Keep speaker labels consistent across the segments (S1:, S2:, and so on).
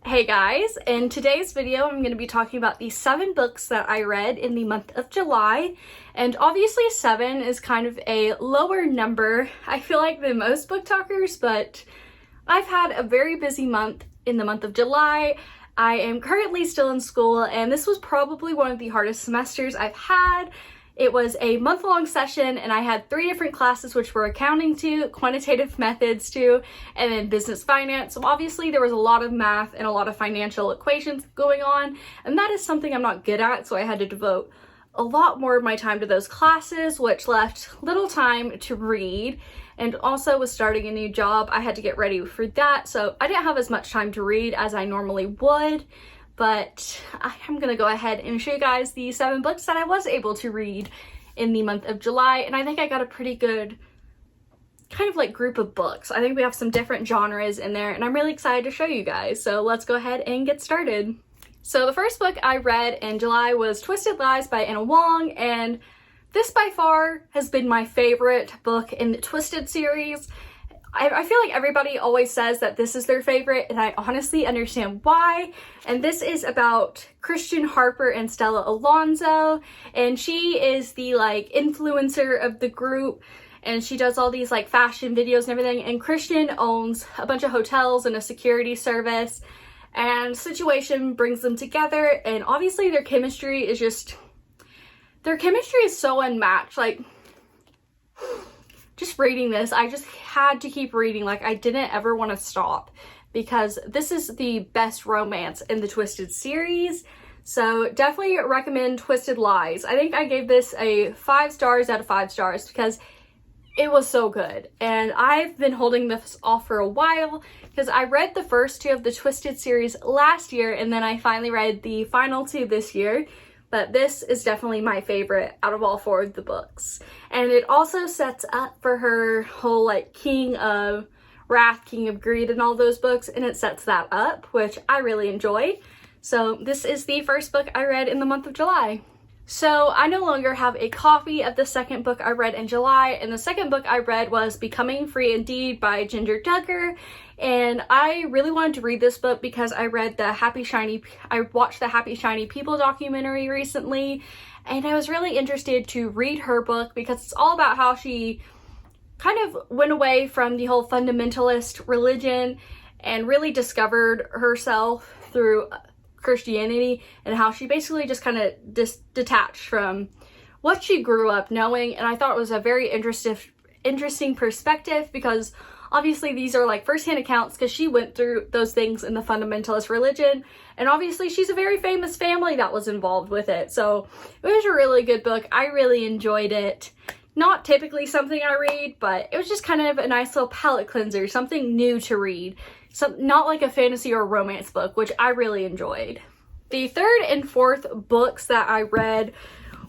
S1: Hey guys, in today's video I'm going to be talking about the 7 books that I read in the month of July, and obviously 7 is kind of a lower number, I feel like, than most book talkers, but I've had a very busy month in the month of July. I am currently still in school and this was probably one of the hardest semesters I've had. It was a month-long session and I had 3 different classes, which were accounting 2, quantitative methods 2, and then business finance. So obviously there was a lot of math and a lot of financial equations going on, and that is something I'm not good at, so I had to devote a lot more of my time to those classes, which left little time to read. And also with starting a new job, I had to get ready for that, so I didn't have as much time to read as I normally would. But I'm gonna go ahead and show you guys the 7 books that I was able to read in the month of July, and I think I got a pretty good kind of like group of books. I think we have some different genres in there, and I'm really excited to show you guys. So let's go ahead and get started. So the first book I read in July was Twisted Lies by Anna Wong, and this by far has been my favorite book in the Twisted series. I feel like everybody always says that this is their favorite, and I honestly understand why. And this is about Christian Harper and Stella Alonso, and she is the like influencer of the group, and she does all these like fashion videos and everything, and Christian owns a bunch of hotels and a security service, and situation brings them together, and obviously their chemistry is so unmatched. Like, just reading this, I just had to keep reading. Like, I didn't ever want to stop because this is the best romance in the Twisted series. So definitely recommend Twisted Lies. I think I gave this a 5 stars out of 5 stars because it was so good. And I've been holding this off for a while because I read the first 2 of the Twisted series last year, and then I finally read the final 2 this year. But this is definitely my favorite out of all 4 of the books. And it also sets up for her whole like King of Wrath, King of Greed and all those books, and it sets that up, which I really enjoyed. So this is the first book I read in the month of July. So I no longer have a copy of the second book I read in July, and the second book I read was Becoming Free Indeed by Ginger Duggar. And I really wanted to read this book because I watched the Happy Shiny People documentary recently, and I was really interested to read her book because it's all about how she kind of went away from the whole fundamentalist religion and really discovered herself through Christianity, and how she basically just kind of detached from what she grew up knowing. And I thought it was a very interesting perspective because obviously these are like first-hand accounts because she went through those things in the fundamentalist religion, and obviously she's a very famous family that was involved with it. So it was a really good book. I really enjoyed it. Not typically something I read, but it was just kind of a nice little palate cleanser, something new to read. Not like a fantasy or romance book, which I really enjoyed. The 3rd and 4th books that I read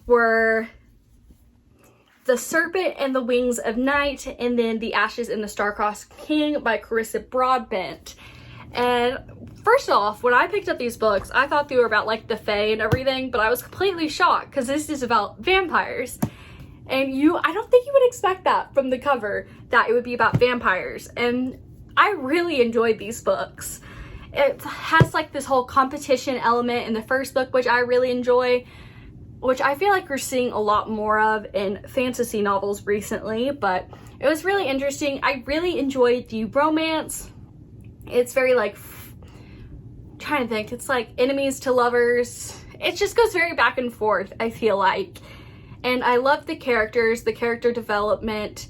S1: were The Serpent and the Wings of Night, and then The Ashes and the Star-Crossed King by Carissa Broadbent. And first off, when I picked up these books, I thought they were about like the Fae and everything, but I was completely shocked because this is about vampires. And I don't think you would expect that from the cover, that it would be about vampires. And I really enjoyed these books. It has like this whole competition element in the first book, which I really enjoy, which I feel like we're seeing a lot more of in fantasy novels recently, but it was really interesting. I really enjoyed the romance. It's very like, trying to think, it's like enemies to lovers. It just goes very back and forth, I feel like. And I love the characters, the character development.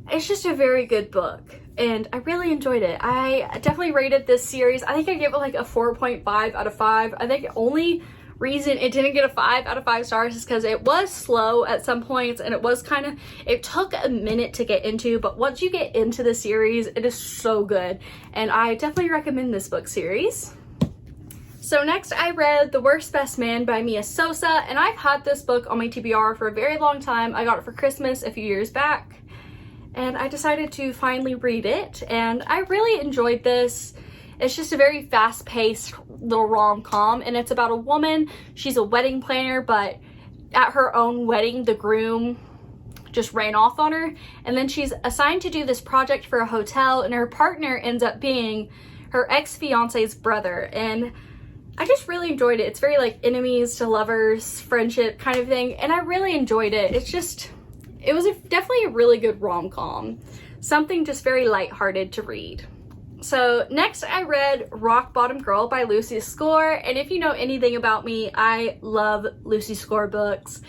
S1: It's just a very good book, and I really enjoyed it. I definitely rated this series. I think I gave it like a 4.5 out of 5. I think the only reason it didn't get a 5 out of 5 stars is because it was slow at some points, and it took a minute to get into, but once you get into the series, it is so good, and I definitely recommend this book series. So next I read The Worst Best Man by Mia Sosa, and I've had this book on my TBR for a very long time. I got it for Christmas a few years back, and I decided to finally read it, and I really enjoyed this. It's just a very fast-paced little rom-com, and it's about a woman. She's a wedding planner, but at her own wedding, the groom just ran off on her, and then she's assigned to do this project for a hotel, and her partner ends up being her ex-fiance's brother, and I just really enjoyed it. It's very like enemies to lovers, friendship kind of thing, and I really enjoyed it. It was definitely a really good rom-com. Something just very lighthearted to read. So next I read Rock Bottom Girl by Lucy Score, and if you know anything about me, I love Lucy Score books.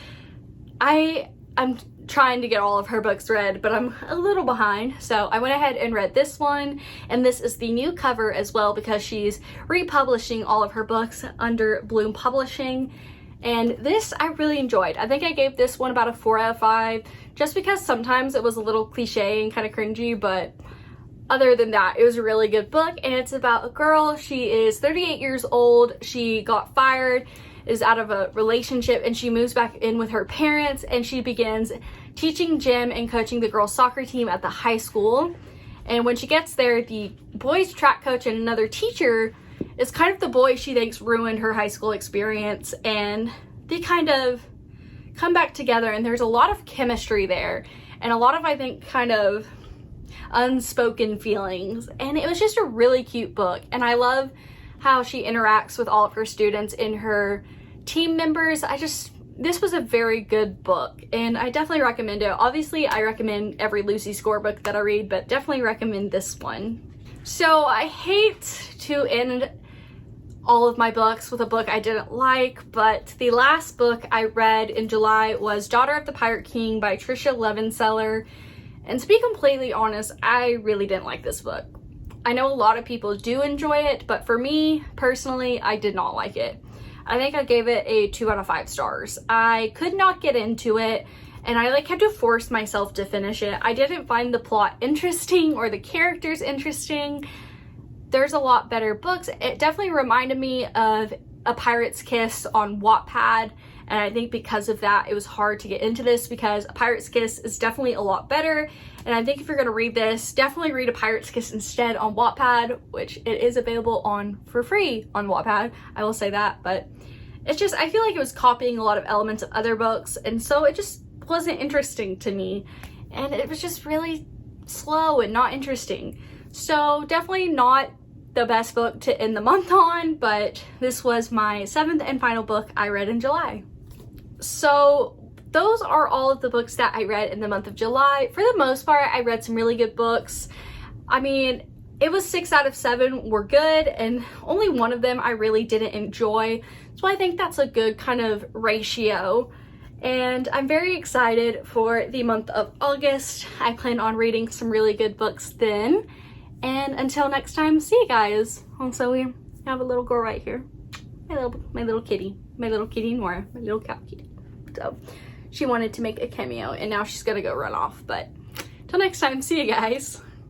S1: I'm trying to get all of her books read, but I'm a little behind. So I went ahead and read this one, and this is the new cover as well because she's republishing all of her books under Bloom Publishing. And this I really enjoyed. I think I gave this one about a 4 out of 5, just because sometimes it was a little cliche and kind of cringy, but other than that, it was a really good book. And it's about a girl. She is 38 years old. She got fired, is out of a relationship, and she moves back in with her parents, and she begins teaching gym and coaching the girls' soccer team at the high school. And when she gets there, the boys' track coach and another teacher is kind of the boy she thinks ruined her high school experience, and they kind of come back together, and there's a lot of chemistry there and a lot of, I think, kind of unspoken feelings. And it was just a really cute book, and I love how she interacts with all of her students and her team members. This was a very good book, and I definitely recommend it. Obviously, I recommend every Lucy Score book that I read, but definitely recommend this one. So I hate to end all of my books with a book I didn't like, but the last book I read in July was Daughter of the Pirate King by Trisha Levenseller. And to be completely honest, I really didn't like this book. I know a lot of people do enjoy it, but for me personally, I did not like it. I think I gave it a 2 out of 5 stars. I could not get into it, and I had to force myself to finish it. I didn't find the plot interesting or the characters interesting. There's a lot better books. It definitely reminded me of A Pirate's Kiss on Wattpad, and I think because of that, it was hard to get into this because A Pirate's Kiss is definitely a lot better. And I think if you're going to read this, definitely read A Pirate's Kiss instead on Wattpad, which it is available on for free on Wattpad. I will say that, but it's just, I feel like it was copying a lot of elements of other books, and so it just wasn't interesting to me. And it was just really slow and not interesting. So definitely not the best book to end the month on, but this was my 7th and final book I read in July. So those are all of the books that I read in the month of July. For the most part, I read some really good books. I mean, it was 6 out of 7 were good, and only one of them I really didn't enjoy. So I think that's a good kind of ratio. And I'm very excited for the month of August. I plan on reading some really good books then. And until next time, see you guys. Also, we have a little girl right here. My little kitty Nora, my little cat kitty. So she wanted to make a cameo, and now she's gonna go run off. But till next time, see you guys.